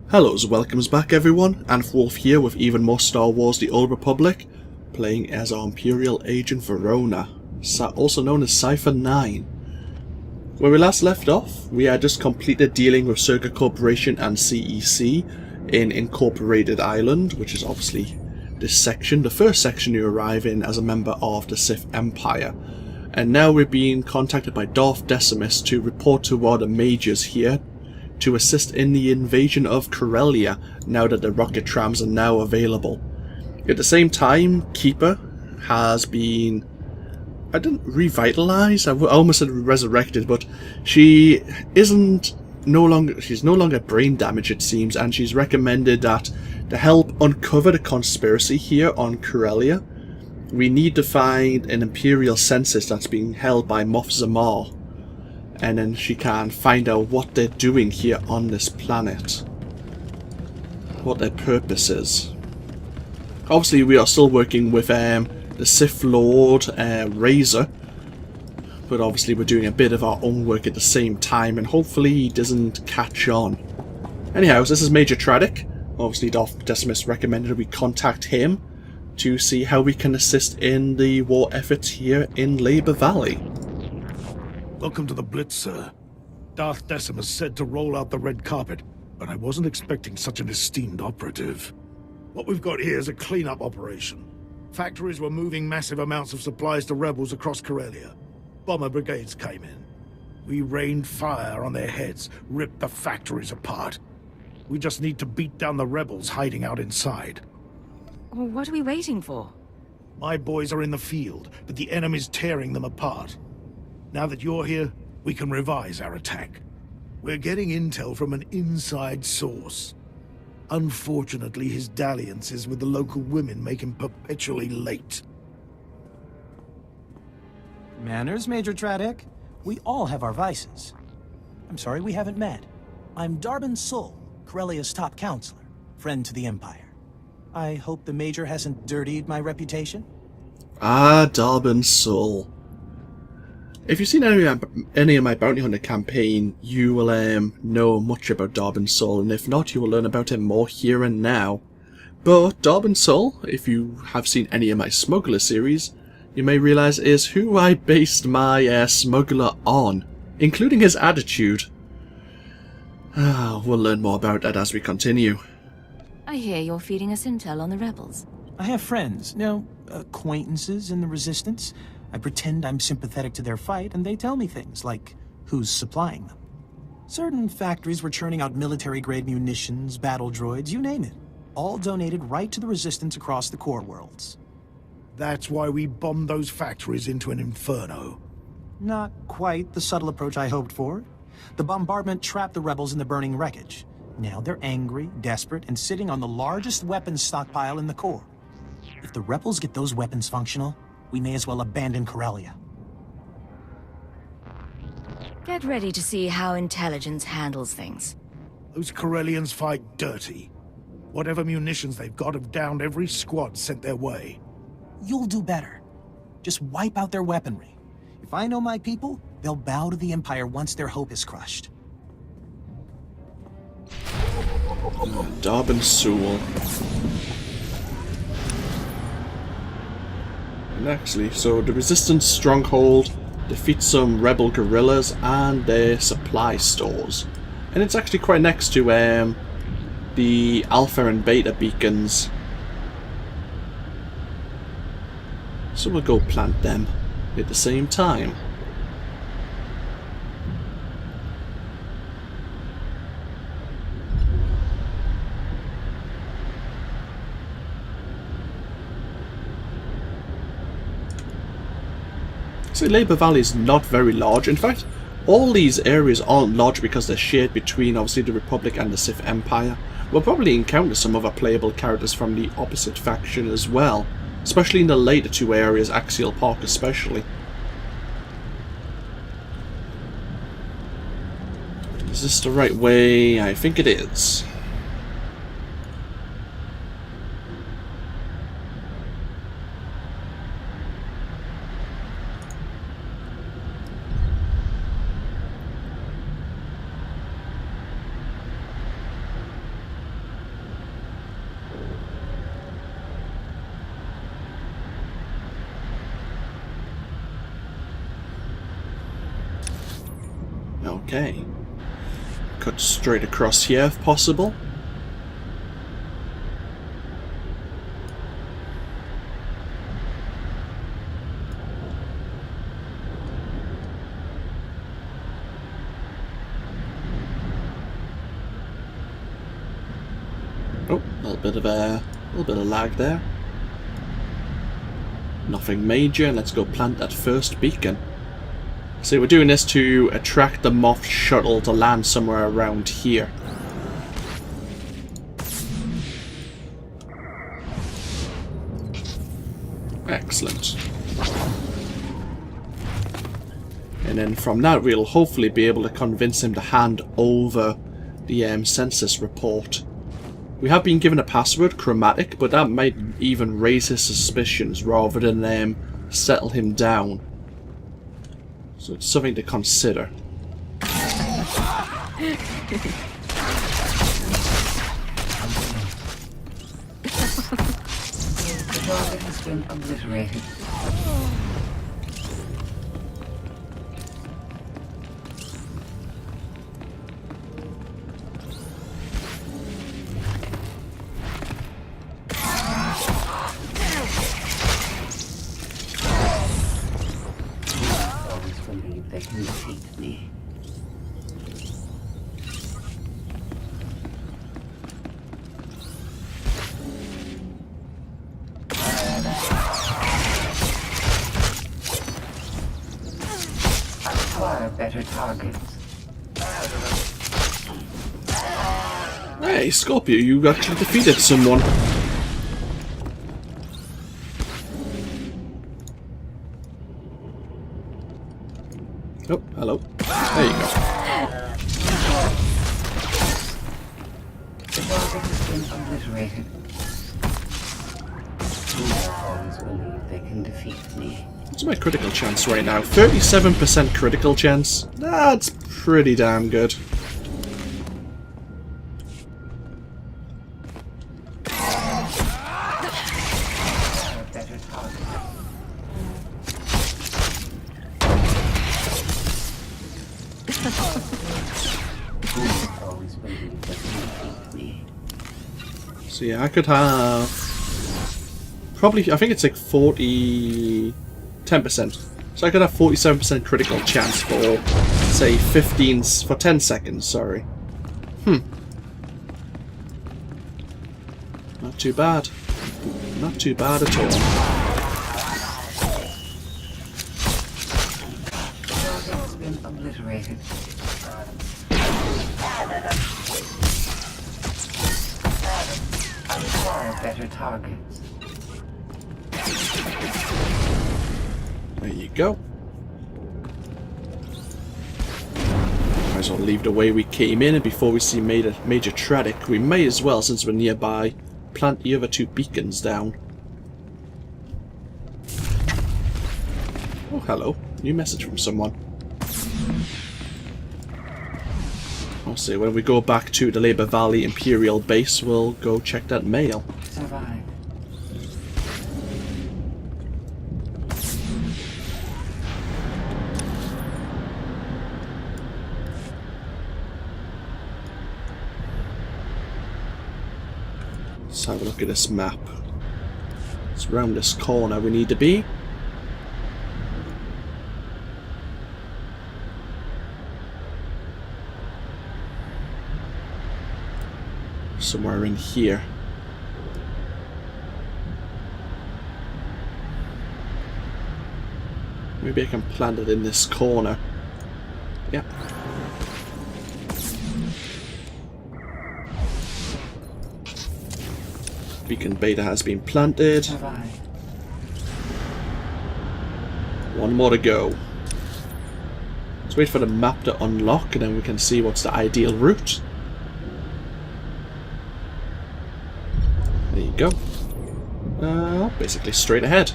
Hello, welcomes back everyone, AnthWolf here with even more Star Wars The Old Republic, playing as our Imperial Agent Verona, also known as Cypher 9. When we last left off, we had just completed dealing with Circa Corporation and CEC in Incorporated Island, which is obviously this section, the first section you arrive in as a member of the Sith Empire. And now we're being contacted by Darth Decimus to report to our majors here to assist in the invasion of Corellia now that the rocket trams are now available. At the same time, Keeper has been, I didn't revitalize, I almost said resurrected, but she's no longer brain damaged it seems, and she's recommended that to help uncover the conspiracy here on Corellia, we need to find an Imperial census that's being held by Moff Zamar. And then she can find out what they're doing here on this planet. What their purpose is. Obviously we are still working with the Sith Lord Razor. But obviously we're doing a bit of our own work at the same time. And hopefully he doesn't catch on. Anyhow, this is Major Tradic. Obviously Darth Decimus recommended we contact him to see how we can assist in the war efforts here in Labor Valley. Welcome to the Blitz, sir. Darth Decimus said to roll out the red carpet, but I wasn't expecting such an esteemed operative. What we've got here is a cleanup operation. Factories were moving massive amounts of supplies to rebels across Corellia. Bomber brigades came in. We rained fire on their heads, ripped the factories apart. We just need to beat down the rebels hiding out inside. Well, what are we waiting for? My boys are in the field, but the enemy's tearing them apart. Now that you're here, we can revise our attack. We're getting intel from an inside source. Unfortunately, his dalliances with the local women make him perpetually late. Manners, Major Tradic. We all have our vices. I'm sorry we haven't met. I'm Darbin Sul, Corellia's top counselor, friend to the Empire. I hope the Major hasn't dirtied my reputation. Ah, Darbin Sul. If you've seen any of my Bounty Hunter campaign, you will know much about Darbin Sul, and if not, you will learn about him more here and now. But Darbin Sul, if you have seen any of my Smuggler series, you may realise is who I based my Smuggler on, including his attitude. We'll learn more about that as we continue. I hear you're feeding us intel on the rebels. I have friends, acquaintances in the Resistance. I pretend I'm sympathetic to their fight, and they tell me things like who's supplying them. Certain factories were churning out military-grade munitions, battle droids, you name it. All donated right to the Resistance across the core worlds. That's why we bombed those factories into an inferno. Not quite the subtle approach I hoped for. The bombardment trapped the rebels in the burning wreckage. Now they're angry, desperate, and sitting on the largest weapons stockpile in the core. If the rebels get those weapons functional, we may as well abandon Corellia. Get ready to see how intelligence handles things. Those Corellians fight dirty. Whatever munitions they've got have downed every squad sent their way. You'll do better. Just wipe out their weaponry. If I know my people, they'll bow to the Empire once their hope is crushed. Darbin Sul. And actually, so the Resistance stronghold defeats some rebel guerrillas and their supply stores. And it's actually quite next to the Alpha and Beta beacons. So we'll go plant them at the same time. So Labor Valley is not very large. In fact, all these areas aren't large because they're shared between obviously the Republic and the Sith Empire. We'll probably encounter some other playable characters from the opposite faction as well, especially in the later two areas, Axial Park especially. Is this the right way? I think it is. Okay. Cut straight across here if possible. Oh, a little bit of lag there. Nothing major. Let's go plant that first beacon. So we're doing this to attract the Moth shuttle to land somewhere around here. Excellent. And then from that we'll hopefully be able to convince him to hand over the census report. We have been given a password, chromatic, but that might even raise his suspicions rather than settle him down. So it's something to consider. The target has been obliterated. They can defeat me. Acquire better targets. Hey, Scorpio, you actually defeated someone. Oh, hello. There you go. The target has been obliterated. I always believe they can defeat me. What's my critical chance right now? 37% critical chance? That's pretty damn good. Better target. Always believe they can defeat me. So yeah, I could have... probably, I think it's like 10%. So I could have 47% critical chance for, say, 10 seconds, sorry. Not too bad. Not too bad at all. Target has been obliterated. Acquire better targets. There you go. Might as well leave the way we came in, and before we see Major Tradic, we may as well, since we're nearby, plant the other 2 beacons down. Oh, hello. New message from someone. I'll see, when we go back to the Labour Valley Imperial base, we'll go check that mail. Survive. Let's have a look at this map. It's round this corner we need to be. Somewhere in here. Maybe I can plant it in this corner. Yeah. Beacon beta has been planted. Survive. One more to go. Let's wait for the map to unlock and then we can see what's the ideal route. There you go. Basically straight ahead.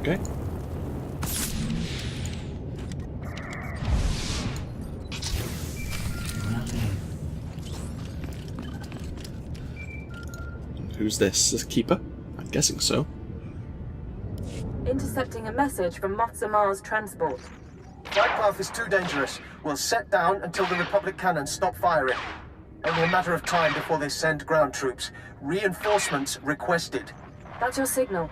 Okay. Who's this? The Keeper? I'm guessing so. Intercepting a message from Moff Zamar's transport. Flight path is too dangerous. We'll set down until the Republic cannons stop firing. Only a matter of time before they send ground troops. Reinforcements requested. That's your signal.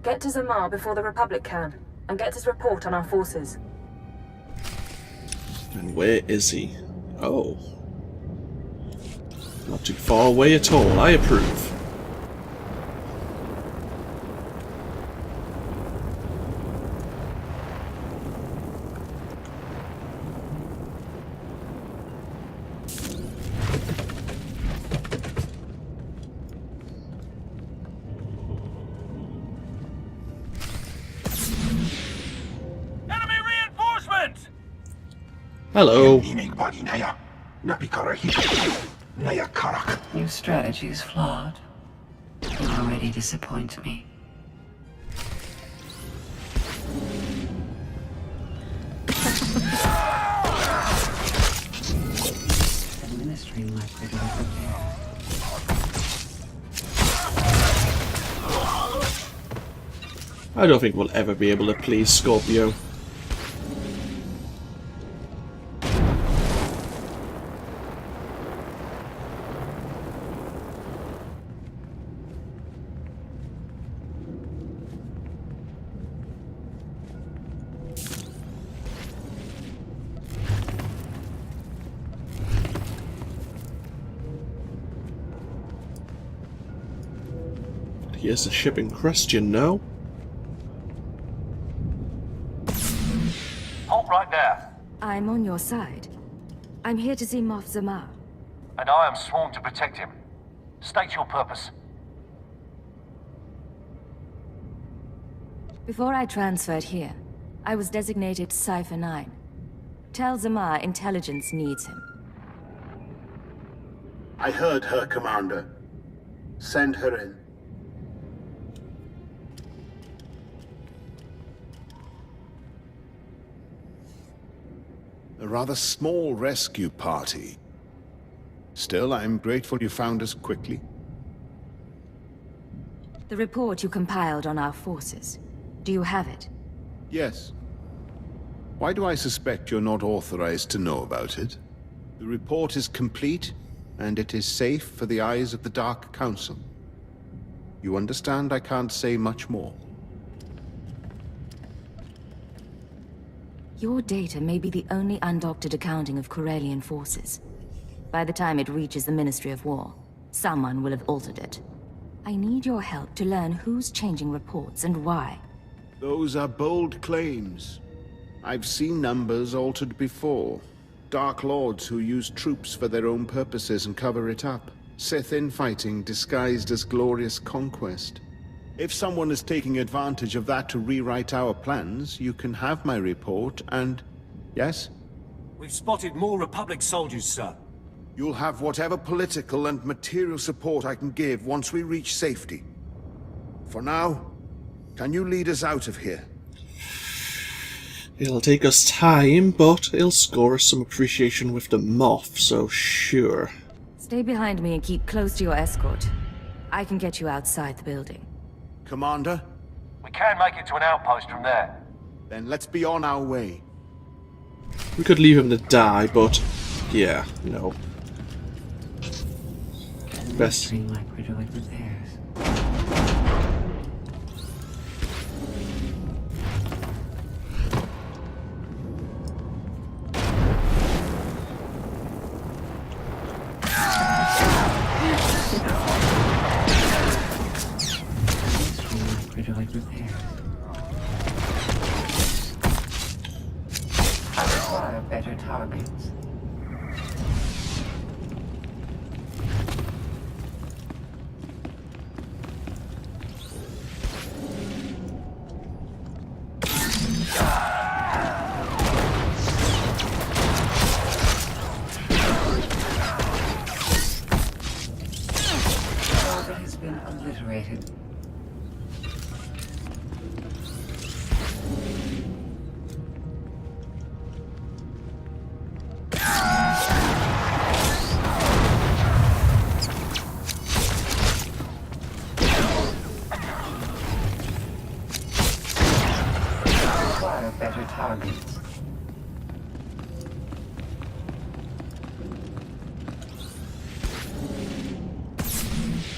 Get to Zamar before the Republic can, and get his report on our forces. And where is he? Oh. Not too far away at all. I approve. Hello. Your strategy is flawed. You already disappoint me. Administering my critical repair. I don't think we'll ever be able to please Scorpio. Here's the ship in question, no? Halt right there. I'm on your side. I'm here to see Moff Zamar. And I am sworn to protect him. State your purpose. Before I transferred here, I was designated Cipher 9. Tell Zamar intelligence needs him. I heard her, Commander. Send her in. A rather small rescue party. Still, I'm grateful you found us quickly. The report you compiled on our forces. Do you have it? Yes. Why do I suspect you're not authorized to know about it? The report is complete, and it is safe for the eyes of the Dark Council. You understand I can't say much more. Your data may be the only undoctored accounting of Corellian forces. By the time it reaches the Ministry of War, someone will have altered it. I need your help to learn who's changing reports and why. Those are bold claims. I've seen numbers altered before. Dark Lords who use troops for their own purposes and cover it up. Sith infighting disguised as glorious conquest. If someone is taking advantage of that to rewrite our plans, you can have my report and... Yes? We've spotted more Republic soldiers, sir. You'll have whatever political and material support I can give once we reach safety. For now, can you lead us out of here? It'll take us time, but it'll score us some appreciation with the Moff, so sure. Stay behind me and keep close to your escort. I can get you outside the building. Commander? We can make it to an outpost from there. Then let's be on our way. We could leave him to die, but... yeah, no. Best... Administering my critical repairs. I require better targets. Target has been obliterated.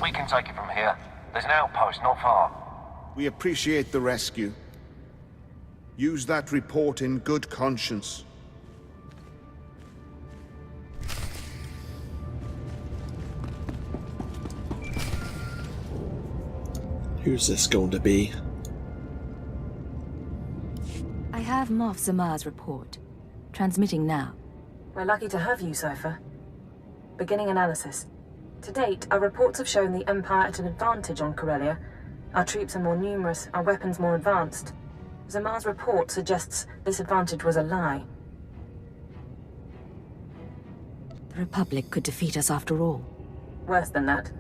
We can take it from here. There's an outpost not far. We appreciate the rescue. Use that report in good conscience. Who's this going to be? I have Moff Zamar's report. Transmitting now. We're lucky to have you, Cypher. Beginning analysis. To date, our reports have shown the Empire at an advantage on Corellia. Our troops are more numerous, our weapons more advanced. Zamar's report suggests this advantage was a lie. The Republic could defeat us after all. Worse than that.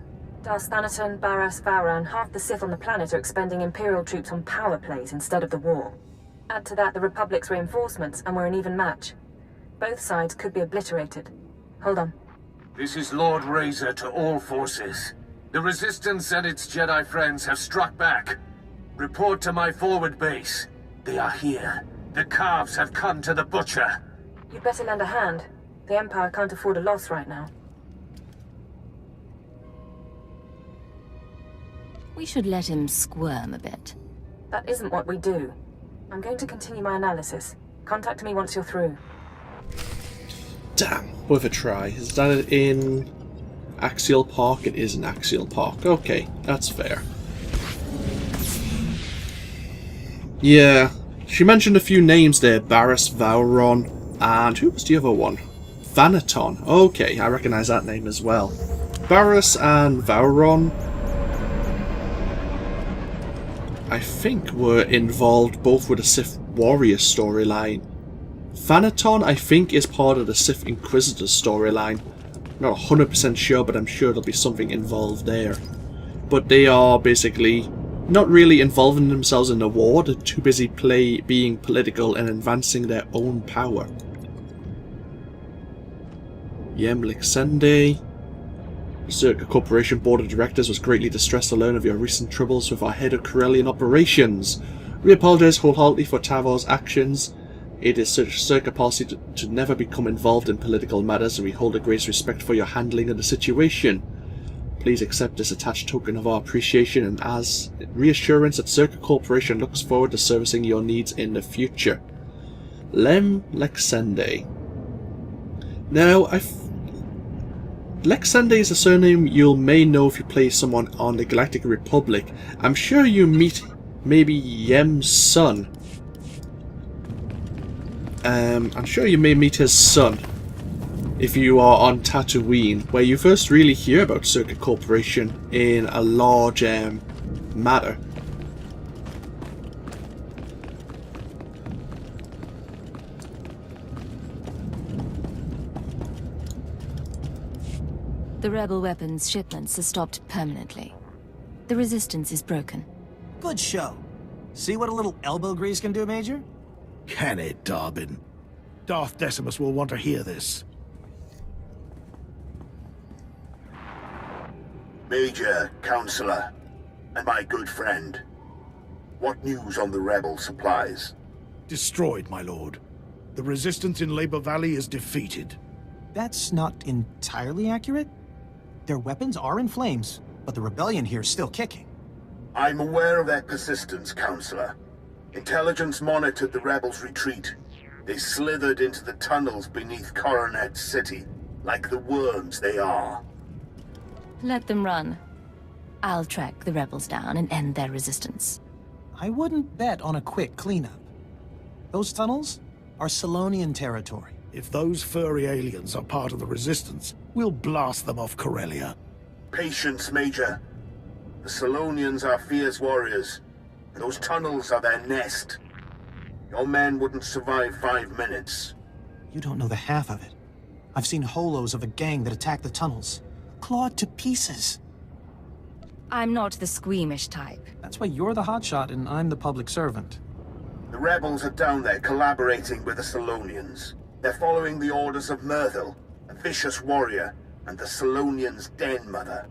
Darth Thanaton, Barras, Vowran, half the Sith on the planet are expending Imperial troops on power plays instead of the war. Add to that the Republic's reinforcements, and we're an even match. Both sides could be obliterated. Hold on. This is Lord Razor to all forces. The Resistance and its Jedi friends have struck back. Report to my forward base. They are here. The calves have come to the butcher. You'd better lend a hand. The Empire can't afford a loss right now. We should let him squirm a bit. That isn't what we do. I'm going to continue my analysis. Contact me once you're through. Damn, worth a try. Is that in Axial Park? It is in Axial Park. Okay, that's fair. Yeah, she mentioned a few names there. Barras, Vowron, and who was the other one? Thanaton. Okay, I recognize that name as well. Barras and Vowron, I think, were involved both with the Sith Warrior storyline. Thanaton, I think, is part of the Sith Inquisitor storyline. Not 100% sure, but I'm sure there'll be something involved there. But they are basically not really involving themselves in the war. They're too busy being political and advancing their own power. Yemlik Sende. Circa Corporation Board of Directors was greatly distressed to learn of your recent troubles with our head of Corellian operations. We apologize wholeheartedly for Tavor's actions. It is Circa policy to never become involved in political matters, and we hold the greatest respect for your handling of the situation. Please accept this attached token of our appreciation and as reassurance that Circa Corporation looks forward to servicing your needs in the future. Lem Lexende. Now, Lexende is a surname you may know if you play someone on the Galactic Republic. I'm sure you meet maybe Yem's son. I'm sure you may meet his son if you are on Tatooine, where you first really hear about Circa Corporation in a large matter. The rebel weapons shipments are stopped permanently. The resistance is broken. Good show. See what a little elbow grease can do, Major? Can it, Darbin? Darth Decimus will want to hear this. Major, Counselor, and my good friend. What news on the rebel supplies? Destroyed, my lord. The resistance in Labor Valley is defeated. That's not entirely accurate. Their weapons are in flames, but the rebellion here is still kicking. I'm aware of their persistence, Counselor. Intelligence monitored the rebels' retreat. They slithered into the tunnels beneath Coronet City, like the worms they are. Let them run. I'll track the rebels down and end their resistance. I wouldn't bet on a quick cleanup. Those tunnels are Selonian territory. If those furry aliens are part of the resistance, we'll blast them off Corellia. Patience, Major. The Selonians are fierce warriors. Those tunnels are their nest. Your men wouldn't survive 5 minutes. You don't know the half of it. I've seen holos of a gang that attacked the tunnels. Clawed to pieces. I'm not the squeamish type. That's why you're the hotshot and I'm the public servant. The rebels are down there collaborating with the Selonians. They're following the orders of Myrthil, a vicious warrior, and the Selonians' den mother.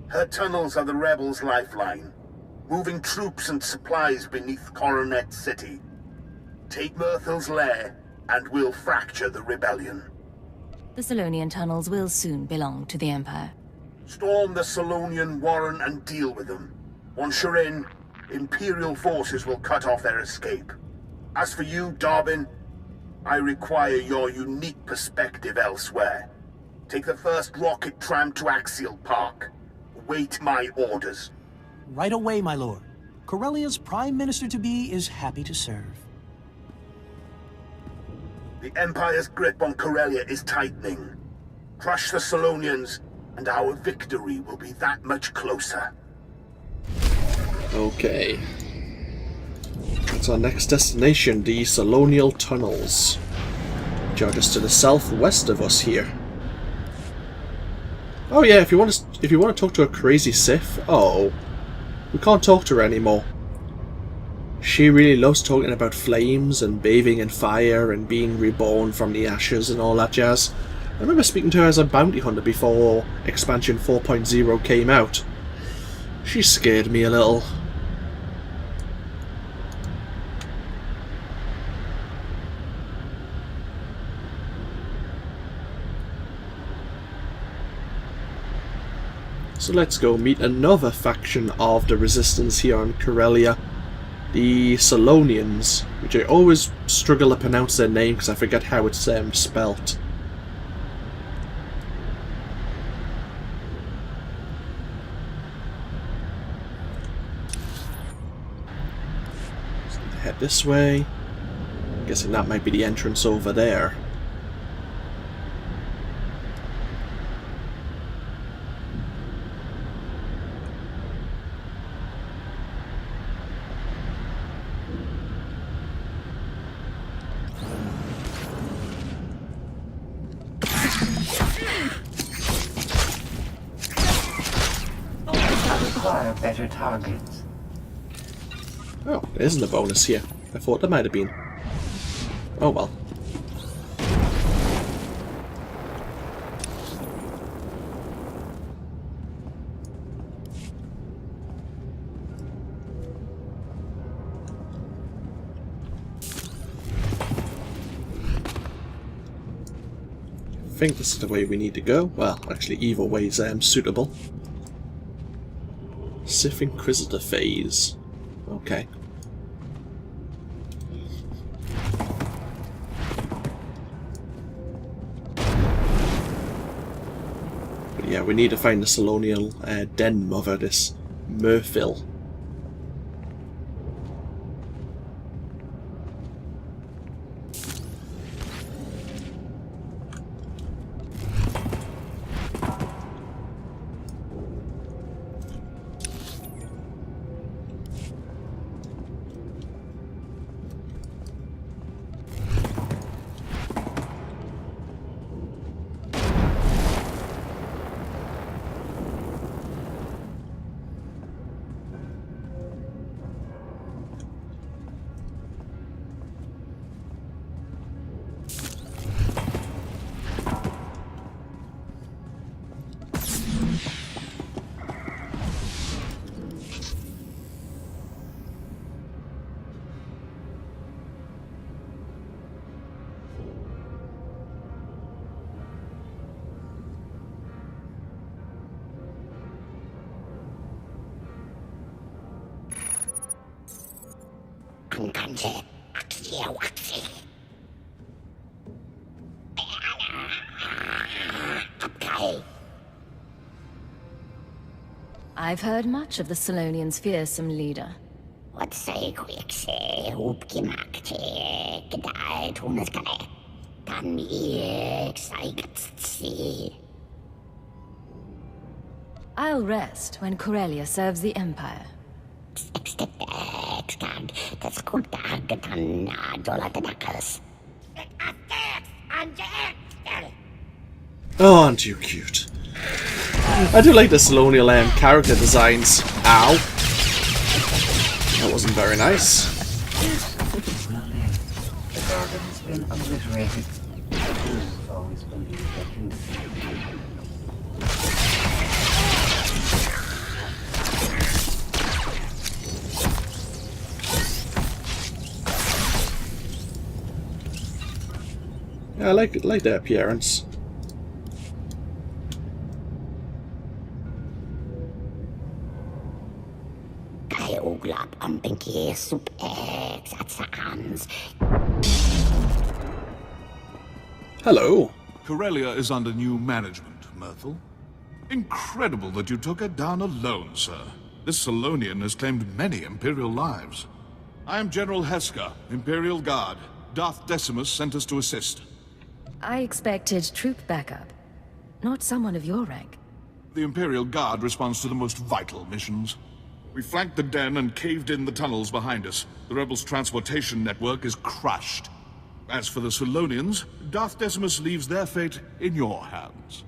Her tunnels are the rebels' lifeline, moving troops and supplies beneath Coronet City. Take Myrthil's lair, and we'll fracture the rebellion. The Selonian tunnels will soon belong to the Empire. Storm the Selonian warren and deal with them. Once you're in, Imperial forces will cut off their escape. As for you, Darwin, I require your unique perspective elsewhere. Take the first rocket tram to Axial Park. Await my orders. Right away, my lord. Corellia's Prime Minister-to-be is happy to serve. The Empire's grip on Corellia is tightening. Crush the Selonians, and our victory will be that much closer. Okay. That's our next destination, the Selonial Tunnels, which are just to the southwest of us here. Oh yeah, if you want to talk to a crazy Sith, oh, we can't talk to her anymore. She really loves talking about flames and bathing in fire and being reborn from the ashes and all that jazz. I remember speaking to her as a bounty hunter before expansion 4.0 came out. She scared me a little. So let's go meet another faction of the resistance here on Corellia. The Selonians, which I always struggle to pronounce their name because I forget how it's spelt. So head this way. I'm guessing that might be the entrance over there. Better targets. Oh, there isn't a bonus here. I thought there might have been. Oh well. I think this is the way we need to go. Well, actually either way is suitable. Sith Inquisitor phase. Okay. But yeah, we need to find the Selonial den mother, this Murphil. I've heard much of the Selonians' fearsome leader. I'll rest when Corellia serves the Empire. Oh, aren't you cute? I do like the Selonial character designs. Ow. That wasn't very nice. The garden has been obliterated. You've always believed that you Yeah, I like their appearance. Hello. Corellia is under new management, Myrtle. Incredible that you took her down alone, sir. This Selonian has claimed many Imperial lives. I am General Heska, Imperial Guard. Darth Decimus sent us to assist. I expected troop backup, not someone of your rank. The Imperial Guard responds to the most vital missions. We flanked the den and caved in the tunnels behind us. The rebels' transportation network is crushed. As for the Selonians, Darth Decimus leaves their fate in your hands.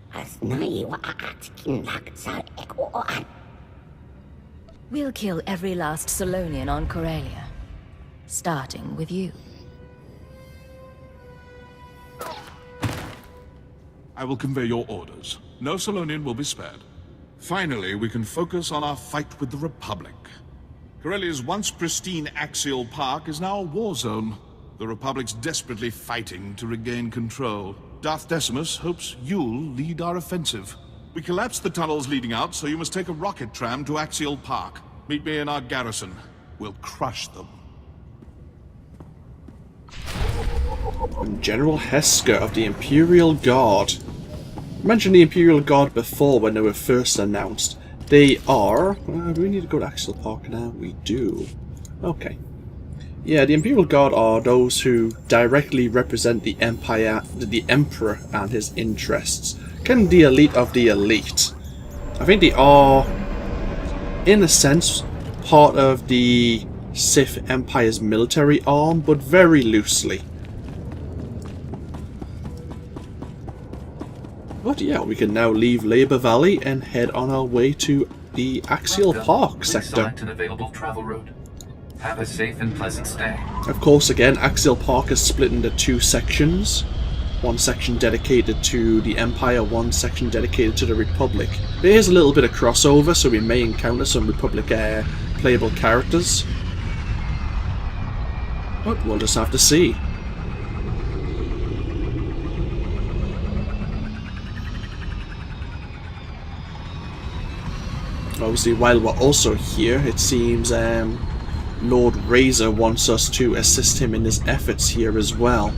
We'll kill every last Selonian on Corellia, starting with you. I will convey your orders. No Selonian will be spared. Finally, we can focus on our fight with the Republic. Corellia's once pristine axial park is now a war zone. The Republic's desperately fighting to regain control. Darth Decimus hopes you'll lead our offensive. We collapsed the tunnels leading out, so you must take a rocket tram to Axial Park. Meet me in our garrison. We'll crush them. General Heska of the Imperial Guard. I mentioned the Imperial Guard before when they were first announced. They are... do we need to go to Axial Park now? We do. Okay. Yeah, the Imperial Guard are those who directly represent the Empire, the Emperor and his interests. Kind of the elite of the elite. I think they are, in a sense, part of the Sith Empire's military arm, but very loosely. But yeah, we can now leave Labor Valley and head on our way to the Axial Park sector. Select an available travel route. Have a safe and pleasant stay. Of course, again, Axial Park is split into two sections. One section dedicated to the Empire, one section dedicated to the Republic. There is a little bit of crossover, so we may encounter some Republic playable characters. But we'll just have to see. Obviously, while we're also here, it seems Lord Razor wants us to assist him in his efforts here as well.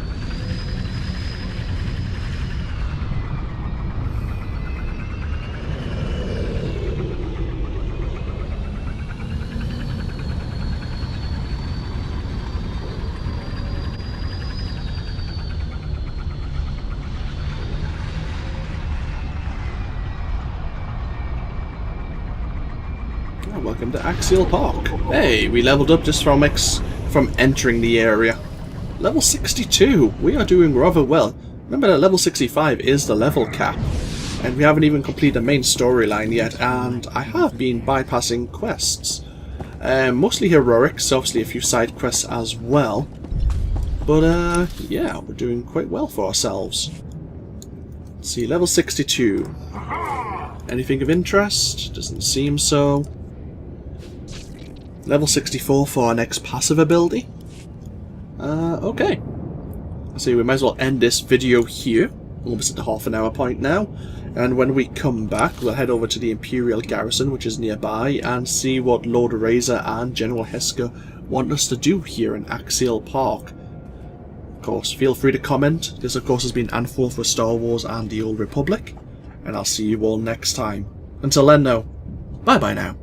Welcome to Axial Park. Hey, we leveled up just from entering the area. Level 62. We are doing rather well. Remember that level 65 is the level cap. And we haven't even completed the main storyline yet, and I have been bypassing quests. Mostly heroics, obviously a few side quests as well. But yeah, we're doing quite well for ourselves. Let's see, level 62. Anything of interest? Doesn't seem so. Level 64 for our next passive ability. Okay. So we might as well end this video here. Almost at the half an hour point now. And when we come back, we'll head over to the Imperial Garrison, which is nearby, and see what Lord Razor and General Heska want us to do here in Axial Park. Of course, feel free to comment. This, of course, has been AnthWolf for Star Wars and the Old Republic. And I'll see you all next time. Until then, though, bye-bye now.